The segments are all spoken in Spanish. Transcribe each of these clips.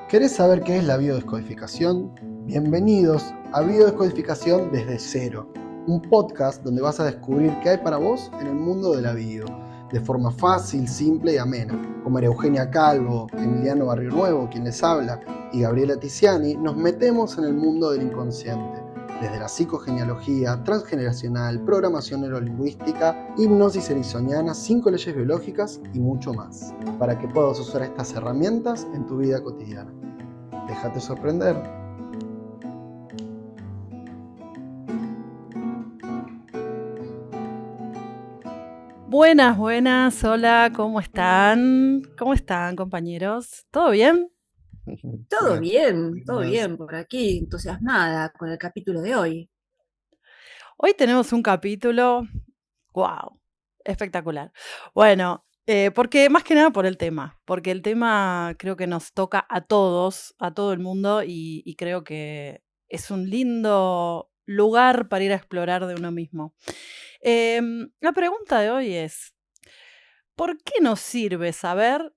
¿Querés saber qué es la biodescodificación? Bienvenidos a Biodescodificación desde cero, un podcast donde vas a descubrir qué hay para vos en el mundo de la bio, de forma fácil, simple y amena. Con María Eugenia Calvo, Emiliano Barrio Nuevo, quien les habla, y Gabriela Tiziani, nos metemos en el mundo del inconsciente, desde la psicogenealogía, transgeneracional, programación neurolingüística, hipnosis ericksoniana, 5 leyes biológicas y mucho más, para que puedas usar estas herramientas en tu vida cotidiana. Déjate sorprender. Buenas, buenas, hola, ¿cómo están? ¿Cómo están, compañeros? ¿Todo bien? Todo Buenas. bien por aquí, entusiasmada con el capítulo de hoy. Hoy tenemos un capítulo, wow, espectacular. Bueno, porque más que nada por el tema, porque el tema creo que nos toca a todos, a todo el mundo, y creo que es un lindo lugar para ir a explorar de uno mismo. La pregunta de hoy es, ¿por qué nos sirve saber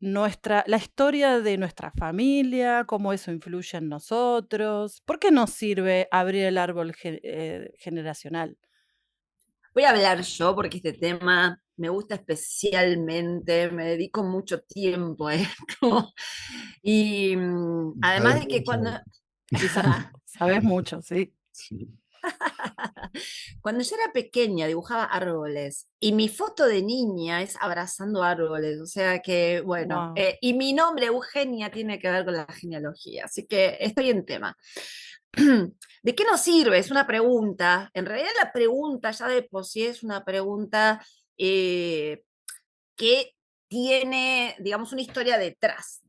la historia de nuestra familia, cómo eso influye en nosotros? ¿Por qué nos sirve abrir el árbol generacional? Voy a hablar yo porque este tema me gusta especialmente, me dedico mucho tiempo a esto. Y Y además sabes de que mucho. Y sabes mucho, sí. Sí. cuando yo era pequeña dibujaba árboles y mi foto de niña es abrazando árboles, o sea que, bueno, Wow. y mi nombre Eugenia tiene que ver con la genealogía, así que estoy en tema. ¿De qué nos sirve? Es una pregunta. En realidad la pregunta ya de por sí es una pregunta eh, que tiene, digamos, una historia detrás.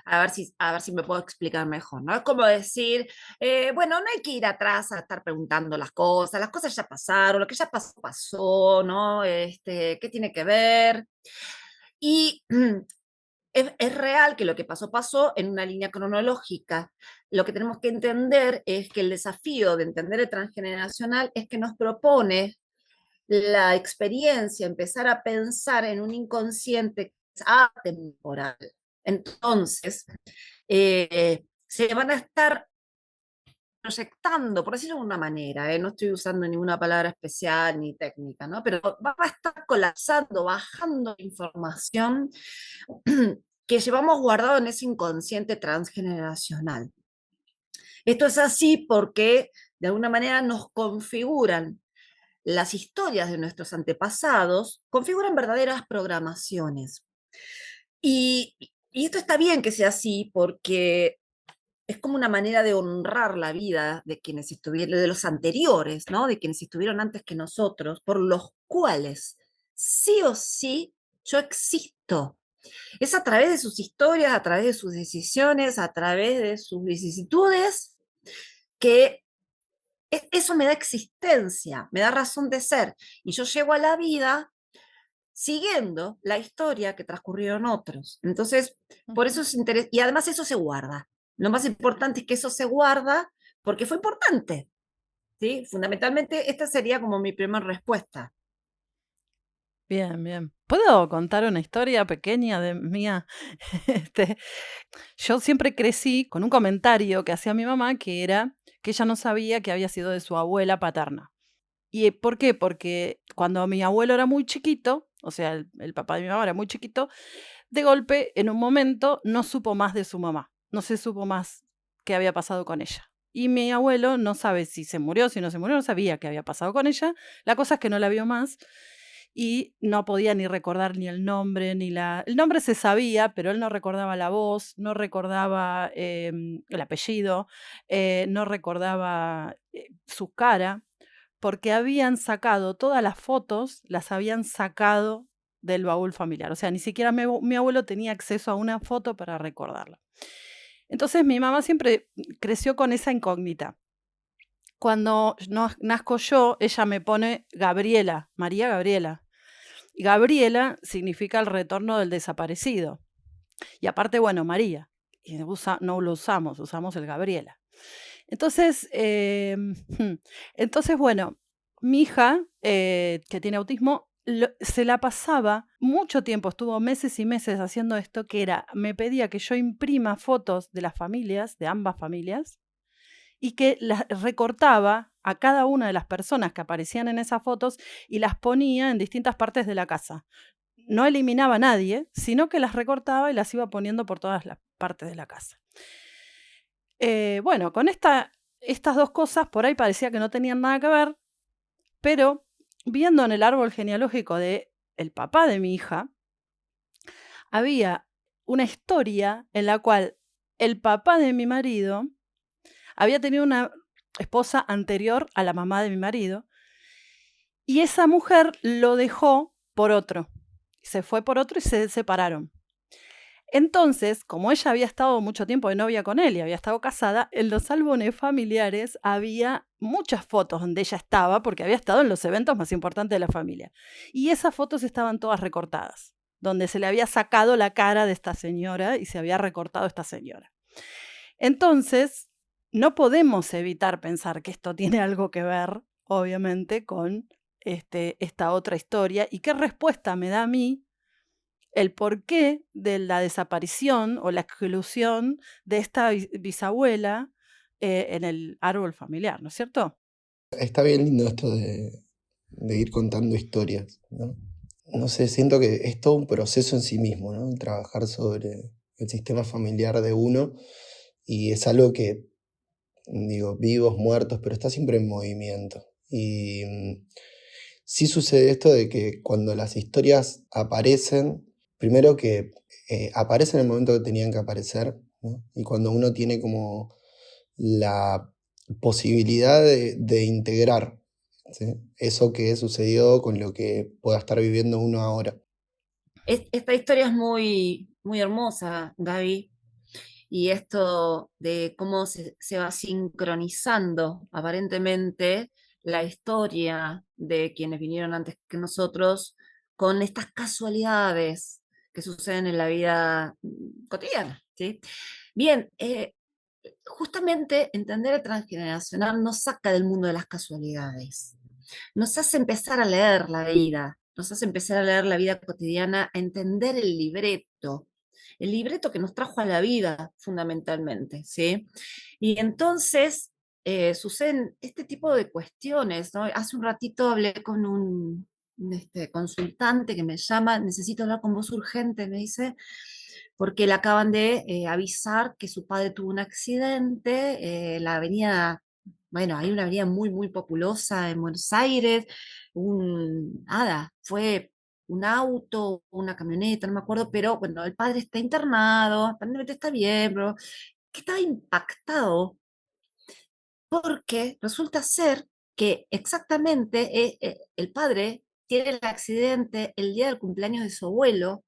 A ver si me puedo explicar mejor, ¿no? Es como decir, bueno, no hay que ir atrás a estar preguntando las cosas ya pasaron, lo que ya pasó, pasó, ¿no? ¿Qué tiene que ver? Y es real que lo que pasó, pasó en una línea cronológica. Lo que tenemos que entender es que el desafío de entender el transgeneracional es que nos propone la experiencia, empezar a pensar en un inconsciente atemporal. Entonces, se van a estar proyectando, por decirlo de una manera, no estoy usando ninguna palabra especial ni técnica, ¿no? Pero va a estar colapsando, bajando información que llevamos guardado en ese inconsciente transgeneracional. Esto es así porque de alguna manera nos configuran las historias de nuestros antepasados, configuran verdaderas programaciones. Y esto está bien que sea así porque es como una manera de honrar la vida de quienes estuvieron, de los anteriores, ¿no? De quienes estuvieron antes que nosotros, por los cuales sí o sí yo existo. Es a través de sus historias, a través de sus decisiones, a través de sus vicisitudes, que eso me da existencia, me da razón de ser. Y yo llego a la vida siguiendo la historia que transcurrieron otros. Entonces, por eso Ujú. es interesante. Y además eso se guarda. Lo más importante es que eso se guarda porque fue importante. ¿Sí? Fundamentalmente, esta sería como mi primera respuesta. Bien, bien. ¿Puedo contar una historia pequeña de mía? Este, yo siempre crecí con un comentario que hacía mi mamá que era que ella no sabía que había sido de su abuela paterna. ¿Y por qué? Porque cuando mi abuelo era muy chiquito, o sea, el papá de mi mamá era muy chiquito, de golpe, en un momento, no supo más de su mamá, no se supo más qué había pasado con ella. Y mi abuelo no sabe si se murió, si no se murió, no sabía qué había pasado con ella. La cosa es que no la vio más y no podía ni recordar ni el nombre, ni la... El nombre se sabía, pero él no recordaba la voz, no recordaba el apellido, no recordaba su cara, porque habían sacado todas las fotos, las habían sacado del baúl familiar. O sea, ni siquiera mi abuelo tenía acceso a una foto para recordarla. Entonces mi mamá siempre creció con esa incógnita. Cuando nazco yo, ella me pone Gabriela, María Gabriela. Y Gabriela significa el retorno del desaparecido. Y aparte, bueno, María. Y no lo usamos, usamos el Gabriela. Entonces, entonces, bueno, mi hija, que tiene autismo, se la pasaba mucho tiempo, estuvo meses y meses haciendo esto, que era, me pedía que yo imprima fotos de las familias, de ambas familias, y que las recortaba a cada una de las personas que aparecían en esas fotos y las ponía en distintas partes de la casa. No eliminaba a nadie, sino que las recortaba y las iba poniendo por todas las partes de la casa. Bueno, con estas dos cosas por ahí parecía que no tenían nada que ver, pero viendo en el árbol genealógico de el papá de mi hija, había una historia en la cual el papá de mi marido había tenido una esposa anterior a la mamá de mi marido y esa mujer lo dejó por otro. Se fue por otro y se separaron. Entonces, como ella había estado mucho tiempo de novia con él y había estado casada, en los álbumes familiares había muchas fotos donde ella estaba, porque había estado en los eventos más importantes de la familia. Y esas fotos estaban todas recortadas, donde se le había sacado la cara de esta señora y se había recortado esta señora. Entonces, no podemos evitar pensar que esto tiene algo que ver, obviamente, con esta otra historia. ¿Y qué respuesta me da a mí el porqué de la desaparición o la exclusión de esta bisabuela en el árbol familiar, ¿no es cierto? Está bien lindo esto de ir contando historias, ¿no? No sé, siento que es todo un proceso en sí mismo, ¿no? Trabajar sobre el sistema familiar de uno y es algo que, digo, vivos, muertos, pero está siempre en movimiento. Y sí sucede esto de que cuando las historias aparecen, primero que aparecen en el momento que tenían que aparecer, ¿no? Y cuando uno tiene como la posibilidad de integrar, ¿sí? Eso que sucedió con lo que pueda estar viviendo uno ahora. Esta historia es muy, muy hermosa, Gaby, y esto de cómo se va sincronizando aparentemente la historia de quienes vinieron antes que nosotros con estas casualidades que suceden en la vida cotidiana, ¿sí? Bien, justamente entender el transgeneracional nos saca del mundo de las casualidades, nos hace empezar a leer la vida, nos hace empezar a leer la vida cotidiana, a entender el libreto que nos trajo a la vida fundamentalmente, ¿sí? Y entonces suceden este tipo de cuestiones, ¿no? Hace un ratito hablé con un consultante que me llama, necesito hablar con vos urgente, me dice, porque le acaban de avisar que su padre tuvo un accidente, la avenida, bueno, hay una avenida muy, muy populosa en Buenos Aires, nada, fue un auto, una camioneta, no me acuerdo, pero bueno, el padre está internado, aparentemente está bien, pero que estaba impactado porque resulta ser que exactamente el padre tiene el accidente el día del cumpleaños de su abuelo,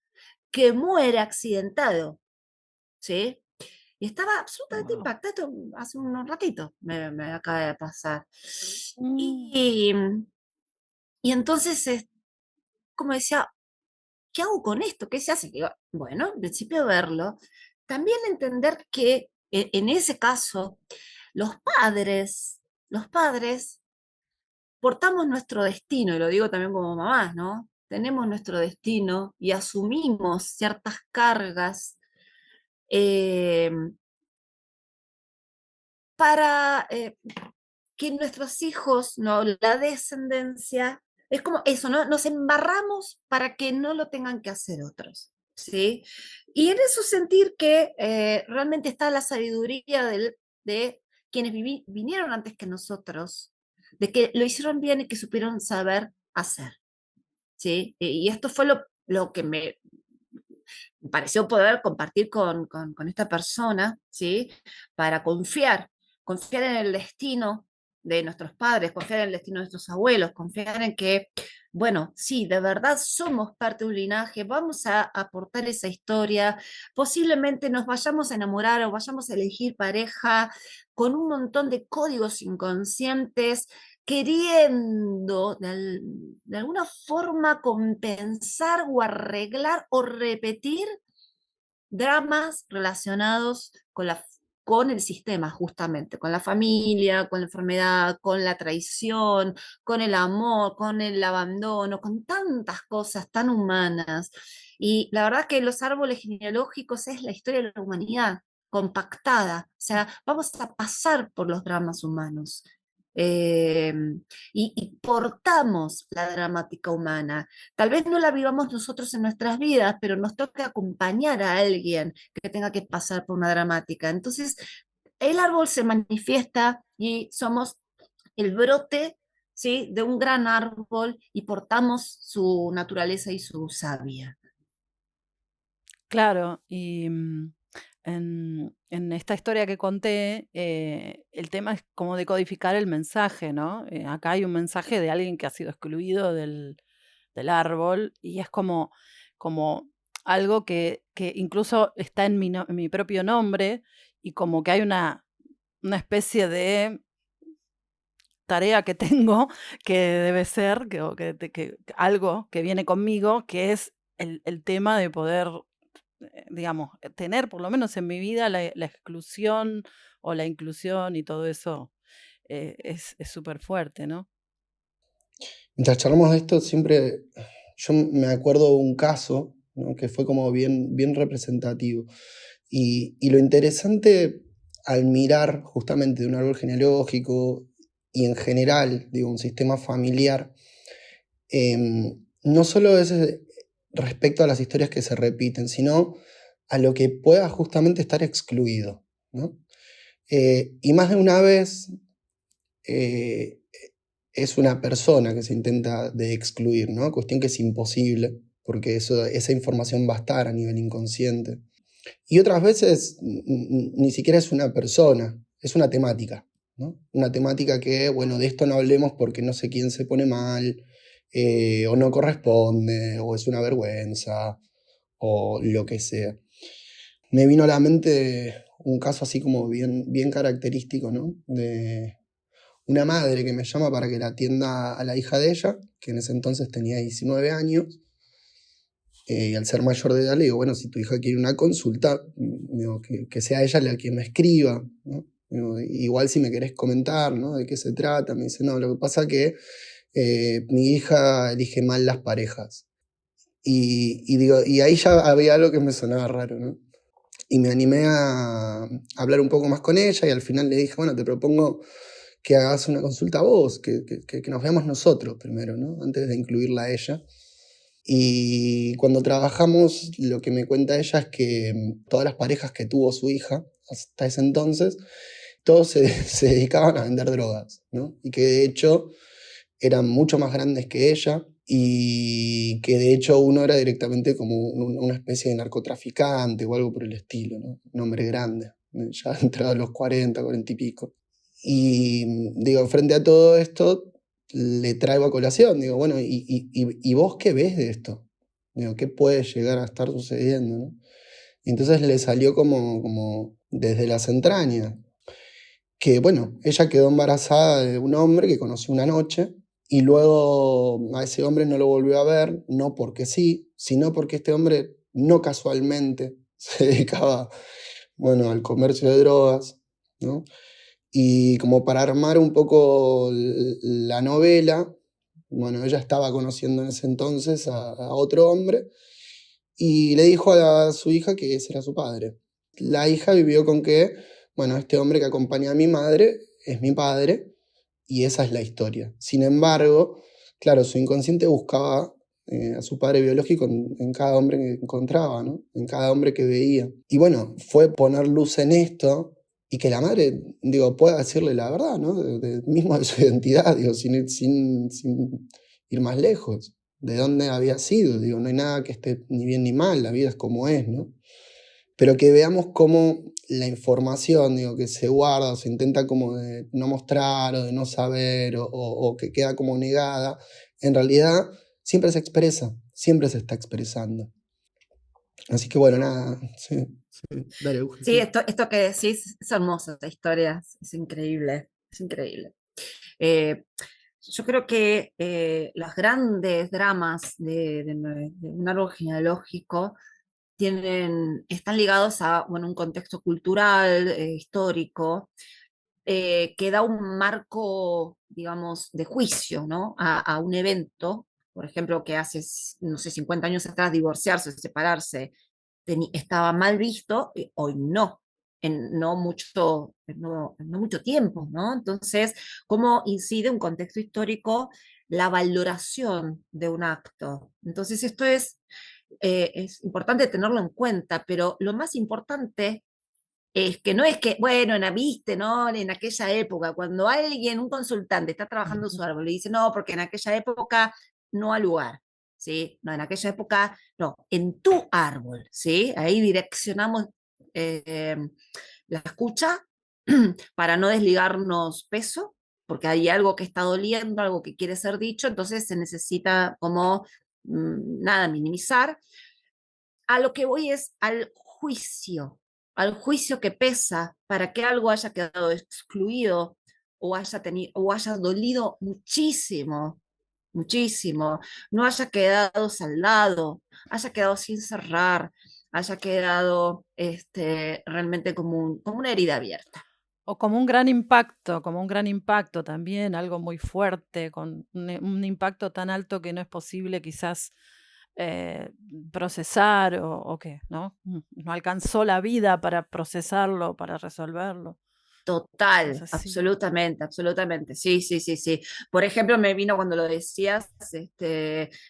que muere accidentado, ¿sí? Y estaba absolutamente Wow. impactado, esto hace un ratito me acaba de pasar. Mm. Y, y entonces, como decía, ¿qué hago con esto? ¿Qué se hace? Digo, bueno, en principio verlo. También entender que en ese caso, los padres portamos nuestro destino, y lo digo también como mamás, ¿no? Tenemos nuestro destino y asumimos ciertas cargas eh, para que nuestros hijos, ¿no? La descendencia, es como eso, ¿no? Nos embarramos para que no lo tengan que hacer otros, ¿sí? Y en eso sentir que realmente está la sabiduría de quienes vinieron antes que nosotros, de que lo hicieron bien y que supieron saber hacer, ¿sí? Y esto fue lo que me pareció poder compartir con esta persona, ¿sí? Para confiar en el destino de nuestros padres, confiar en el destino de nuestros abuelos, confiar en que, bueno, sí, de verdad somos parte de un linaje, vamos a aportar esa historia, posiblemente nos vayamos a enamorar o vayamos a elegir pareja con un montón de códigos inconscientes queriendo de alguna forma compensar o arreglar o repetir dramas relacionados con el sistema, justamente, con la familia, con la enfermedad, con la traición, con el amor, con el abandono, con tantas cosas tan humanas. Y la verdad que los árboles genealógicos es la historia de la humanidad compactada, o sea, vamos a pasar por los dramas humanos. eh, y portamos la dramática humana. Tal vez no la vivamos nosotros en nuestras vidas, pero nos toca acompañar a alguien que tenga que pasar por una dramática. Entonces, el árbol se manifiesta y somos el brote, ¿sí?, de un gran árbol y portamos su naturaleza y su savia. Claro, y en esta historia que conté, el tema es como decodificar el mensaje, ¿no? Acá hay un mensaje de alguien que ha sido excluido del árbol y es como algo que incluso está en en mi propio nombre y como que hay una especie de tarea que tengo que debe ser, que algo que viene conmigo, que es el tema de poder digamos, tener por lo menos en mi vida la exclusión o la inclusión y todo eso es súper fuerte, ¿no? Mientras charlamos de esto, siempre yo me acuerdo de un caso, ¿no? Que fue como bien representativo. Y lo interesante al mirar justamente de un árbol genealógico y en general, digo, un sistema familiar, no solo es respecto a las historias que se repiten, sino a lo que pueda justamente estar excluido, ¿no? Y más de una vez eh, es una persona que se intenta de excluir, ¿no? Cuestión que es imposible, porque esa información va a estar a nivel inconsciente. Y otras veces ni siquiera es una persona, es una temática, ¿no? Una temática que, bueno, de esto no hablemos porque no sé quién se pone mal, o no corresponde, o es una vergüenza, o lo que sea. Me vino a la mente un caso así como bien característico, ¿no? De una madre que me llama para que la atienda a la hija de ella, que en ese entonces tenía 19 años, y al ser mayor de edad le digo, bueno, si tu hija quiere una consulta, digo, que sea ella la quien me escriba, ¿no? Digo, igual si me querés comentar, ¿no? De qué se trata, me dice, no, lo que pasa que mi hija elige mal las parejas. Digo, y ahí ya había algo que me sonaba raro, ¿no? Y me animé a hablar un poco más con ella y al final le dije, bueno, te propongo que hagas una consulta a vos, que nos veamos nosotros primero, ¿no? Antes de incluirla a ella. Y cuando trabajamos, lo que me cuenta ella es que todas las parejas que tuvo su hija hasta ese entonces, todos se dedicaban a vender drogas, ¿no? Y que de hecho eran mucho más grandes que ella y que de hecho uno era directamente como una especie de narcotraficante o algo por el estilo, ¿no? Un hombre grande, ya entrado a los 40, 40 y pico. Y digo, frente a todo esto, le traigo a colación, digo, bueno, ¿y vos qué ves de esto? Digo, ¿qué puede llegar a estar sucediendo, no? Y entonces le salió como desde las entrañas, que bueno, ella quedó embarazada de un hombre que conoció una noche y luego a ese hombre no lo volvió a ver, no porque sí, sino porque este hombre no casualmente se dedicaba, bueno, al comercio de drogas, ¿no? Y como para armar un poco la novela, bueno, ella estaba conociendo en ese entonces a otro hombre y le dijo a su hija que ese era su padre. La hija vivió con que, bueno, este hombre que acompaña a mi madre es mi padre y esa es la historia. Sin embargo, claro, su inconsciente buscaba a su padre biológico en cada hombre que encontraba, ¿no? En cada hombre que veía. Y bueno, fue poner luz en esto y que la madre, digo, pueda decirle la verdad, ¿no? Mismo de su identidad, digo, sin ir más lejos. De dónde había sido, digo, no hay nada que esté ni bien ni mal, la vida es como es, ¿no? Pero que veamos cómo la información, digo, que se guarda o se intenta como de no mostrar o de no saber o que queda como negada, en realidad siempre se expresa, siempre se está expresando. Así que bueno, nada, sí, dale, Euge, Sí, sí. esto que decís es hermoso, esta historia es increíble, es increíble. Eh, yo creo que los grandes dramas de un árbol genealógico están ligados a, bueno, un contexto cultural, histórico, que da un marco, digamos, de juicio, ¿no? A un evento, por ejemplo, que hace, no sé, 50 años atrás divorciarse, separarse, estaba mal visto, hoy no. En no mucho tiempo, ¿no? Entonces, ¿cómo incide un contexto histórico la valoración de un acto? Entonces, esto es importante tenerlo en cuenta, pero lo más importante es que no es que, bueno, viste, ¿no? En aquella época, cuando alguien, un consultante, está trabajando su Ujú. árbol y dice, no, porque en aquella época no hay lugar, ¿sí? No, en aquella época, no, en tu árbol, ¿sí? Ahí direccionamos eh, la escucha para no desligarnos peso, porque hay algo que está doliendo, algo que quiere ser dicho, entonces se necesita como, nada, minimizar. A lo que voy es al juicio que pesa para que algo haya quedado excluido o haya dolido muchísimo, muchísimo, no haya quedado saldado, haya quedado sin cerrar, haya quedado realmente como una herida abierta. O como un gran impacto también, algo muy fuerte, con un impacto tan alto que no es posible quizás eh, procesar o qué, ¿no? No alcanzó la vida para procesarlo, para resolverlo. Total, Entonces sí. absolutamente, absolutamente. Sí, sí, sí, sí. Por ejemplo, me vino cuando lo decías,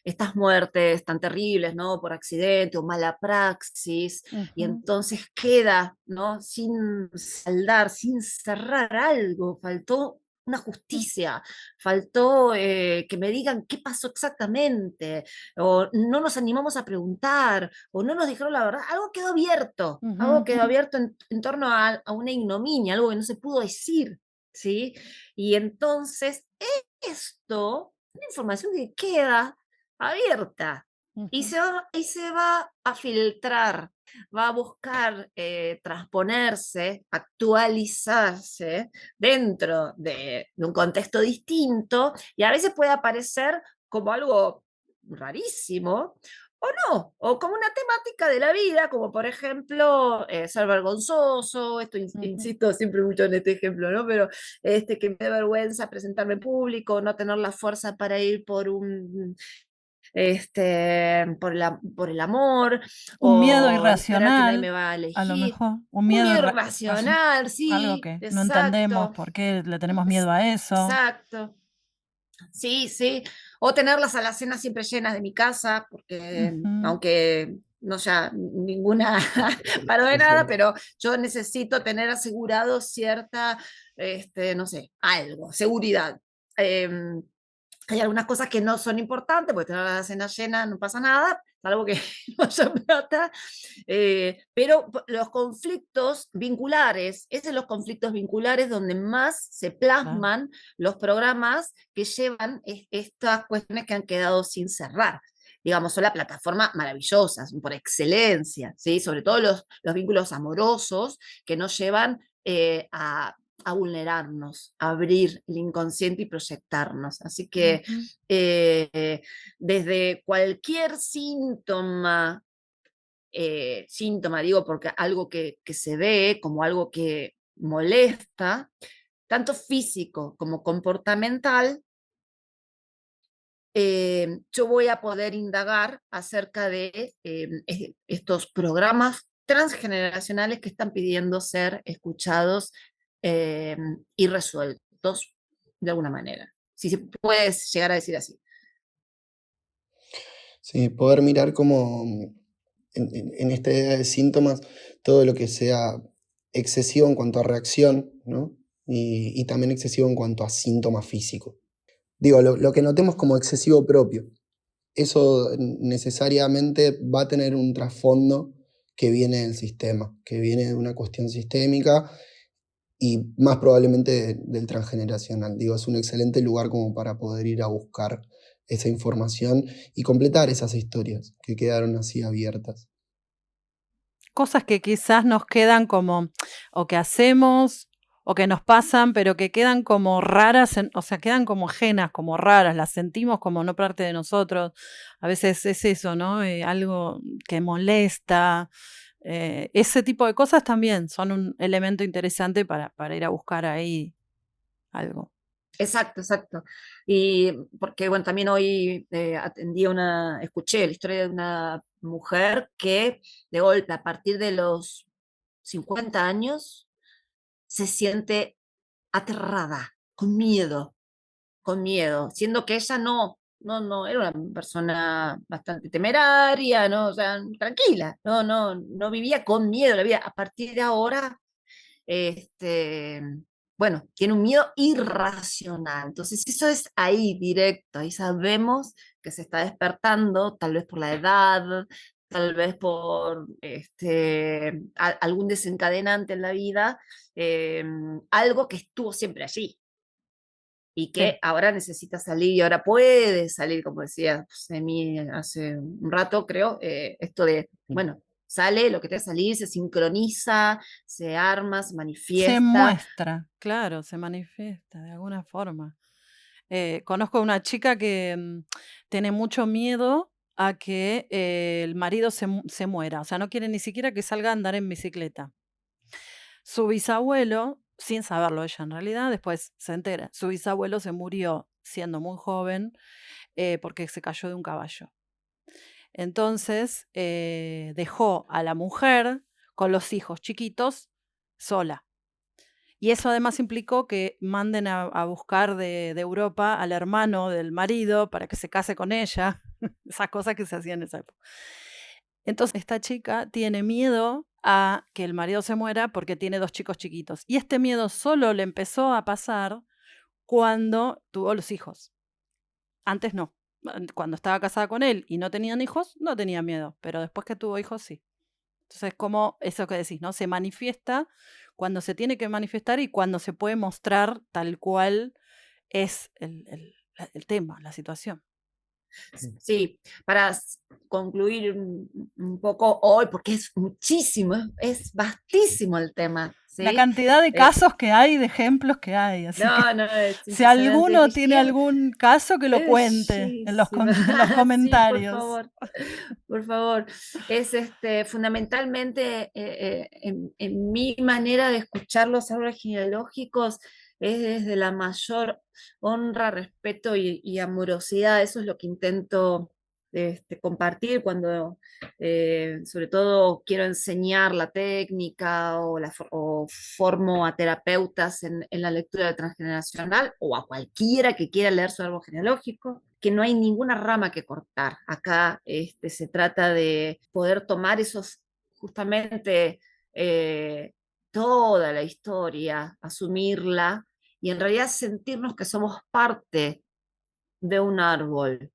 estas muertes tan terribles, ¿no? Por accidente o mala praxis, y Ujú, entonces queda, ¿no? Sin saldar, sin cerrar algo, faltó una mm, justicia, faltó que me digan qué pasó exactamente, o no nos animamos a preguntar, o no nos dijeron la verdad, algo ujú, quedó abierto en torno a una ignominia, algo que no se pudo decir, ¿sí? Y entonces esto, una información que queda abierta ujú. y se va a filtrar, va a buscar transponerse, actualizarse dentro de un contexto distinto y a veces puede aparecer como algo rarísimo o no, o como una temática de la vida, como por ejemplo ser vergonzoso, esto Ujú. insisto siempre mucho en este ejemplo, ¿no? Pero que me da vergüenza presentarme en público, no tener la fuerza para ir por el amor, Un miedo o esperar que nadie irracional, me va a a lo elegir. mejor, un Un miedo miedo racional, irracional, algo sí, que no entendemos exacto, por qué le tenemos miedo a eso. exacto. Sí, sí. O tener las alacenas siempre llenas de mi casa, porque Ujú, aunque no haya ninguna paro de nada, pero yo necesito tener asegurado cierta, no sé, algo, seguridad. Em, Hay algunas cosas que no son importantes, porque tener la cena llena no pasa nada, salvo que no haya plata. Pero los conflictos vinculares, es en los conflictos vinculares donde más se claro. plasman los programas que llevan estas cuestiones que han quedado sin cerrar. Digamos, son la plataforma maravillosa, por excelencia, ¿sí? Sobre todo los vínculos amorosos que nos llevan a vulnerarnos, a abrir el inconsciente y proyectarnos. Así que Ujú. desde cualquier síntoma, digo, porque algo que se ve como algo que molesta, tanto físico como comportamental, yo voy a poder indagar acerca de estos programas transgeneracionales que están pidiendo ser escuchados eh, y resueltos de alguna manera. Si se puede llegar a decir así. Sí, poder mirar como en esta idea de síntomas, todo lo que sea excesivo en cuanto a reacción, ¿no? Y también excesivo en cuanto a síntoma físico. Digo, lo que notemos como excesivo propio, eso necesariamente va a tener un trasfondo que viene del sistema, que viene de una cuestión sistémica y más probablemente del transgeneracional. Digo, es un excelente lugar como para poder ir a buscar esa información y completar esas historias que quedaron así abiertas. Cosas que quizás nos quedan como, o que hacemos, o que nos pasan, pero que quedan como raras, o sea, quedan como ajenas, como raras, las sentimos como no parte de nosotros. A veces es eso, ¿no? Algo que molesta. Ese tipo de cosas también son un elemento interesante para ir a buscar ahí algo. Exacto, exacto. Y porque, bueno, también hoy escuché la historia de una mujer que de golpe, a partir de los 50 años, se siente aterrada, con miedo, siendo que ella no, era una persona bastante temeraria, ¿no? O sea, tranquila, no vivía con miedo, la vida a partir de ahora, este, bueno, tiene un miedo irracional. Entonces, eso es ahí directo, ahí sabemos que se está despertando, tal vez por la edad, tal vez por algún desencadenante en la vida, algo que estuvo siempre allí y Sí. que ahora necesita salir y ahora puede salir, como decía Semi hace un rato, creo, esto de, bueno, sale lo que tiene que salir, se sincroniza, se arma, se Se manifiesta. muestra, claro, se manifiesta de alguna forma. Conozco una chica que tiene mucho miedo a que el marido se muera, o sea, no quiere ni siquiera que salga a andar en bicicleta. Su bisabuelo, sin saberlo ella en realidad, después se entera, su bisabuelo se murió siendo muy joven porque se cayó de un caballo. Entonces dejó a la mujer con los hijos chiquitos sola. Y eso además implicó que manden a buscar de Europa al hermano del marido para que se case con ella, esas cosas que se hacían en esa época. Entonces esta chica tiene miedo a que el marido se muera porque tiene 2 chicos chiquitos. Y este miedo solo le empezó a pasar cuando tuvo los hijos. Antes no. Cuando estaba casada con él y no tenían hijos, no tenía miedo, pero después que tuvo hijos, sí. Entonces, como eso que decís, ¿no? Se manifiesta cuando se tiene que manifestar y cuando se puede mostrar tal cual es el tema, la situación. Sí, para concluir un poco hoy, porque es muchísimo, es vastísimo el tema, La ¿sí? cantidad de Eh, casos que hay, de ejemplos que hay, así que no, es si impresionante. alguno tiene algún caso, que lo cuente en los, Bellísima. en los Sí, por comentarios. favor, por favor. Es fundamentalmente en mi manera de escuchar los árboles genealógicos es desde la mayor honra, respeto y amorosidad. Eso es lo que intento compartir cuando sobre todo quiero enseñar la técnica o formo a terapeutas en la lectura transgeneracional o a cualquiera que quiera leer su árbol genealógico, que no hay ninguna rama que cortar. Acá se trata de poder tomar esos, justamente, toda la historia, asumirla y en realidad sentirnos que somos parte de un árbol.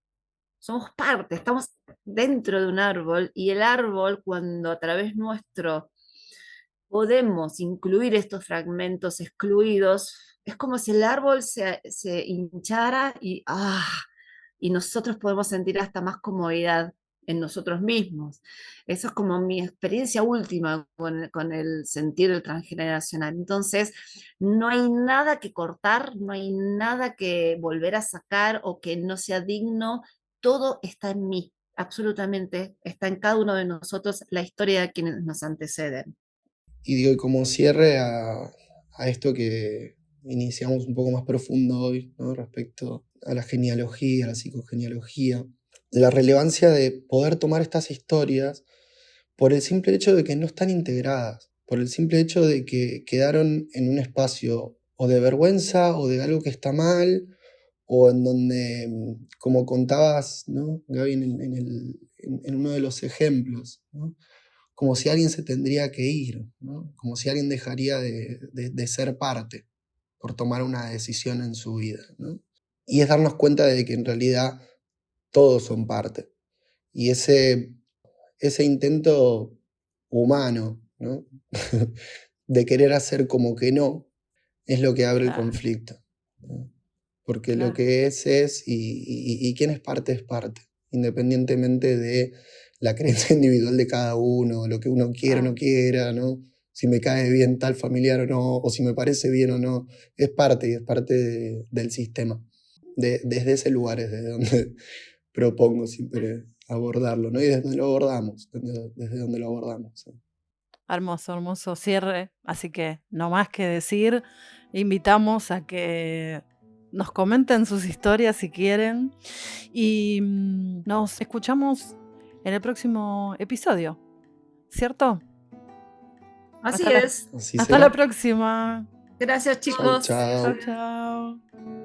Somos parte, estamos dentro de un árbol y el árbol cuando a través nuestro podemos incluir estos fragmentos excluidos, es como si el árbol se hinchara y nosotros podemos sentir hasta más comodidad en nosotros mismos. Eso es como mi experiencia última con el sentir del transgeneracional. Entonces, no hay nada que cortar, no hay nada que volver a sacar o que no sea digno, todo está en mí, absolutamente, está en cada uno de nosotros la historia de quienes nos anteceden. Y digo, y como cierre a esto que iniciamos un poco más profundo hoy, ¿no? Respecto a la genealogía, a la psicogenealogía, la relevancia de poder tomar estas historias por el simple hecho de que no están integradas, por el simple hecho de que quedaron en un espacio o de vergüenza o de algo que está mal, o en donde, como contabas, ¿no, Gaby, en uno de los ejemplos, ¿no? Como si alguien se tendría que ir, ¿no? Como si alguien dejaría de ser parte por tomar una decisión en su vida, ¿no? Y es darnos cuenta de que en realidad todos son parte. Y ese intento humano, ¿no? de querer hacer como que no, es lo que abre el Claro, conflicto, ¿no? Porque lo claro. que es y quién es parte, independientemente de la creencia individual de cada uno, lo que uno quiera o no quiera, ¿no? si me cae bien tal familiar o no, o si me parece bien o no. Es parte del sistema. Desde ese lugar es desde donde propongo siempre abordarlo, ¿no? Y desde donde lo abordamos, desde donde lo abordamos. ¿Sí? Hermoso cierre. Así que no más que decir, invitamos a que nos comenten sus historias si quieren. Y nos escuchamos en el próximo episodio, ¿cierto? Así Hasta la- es. Así Hasta será. la próxima. Gracias, Chau, chicos. chau. Chao.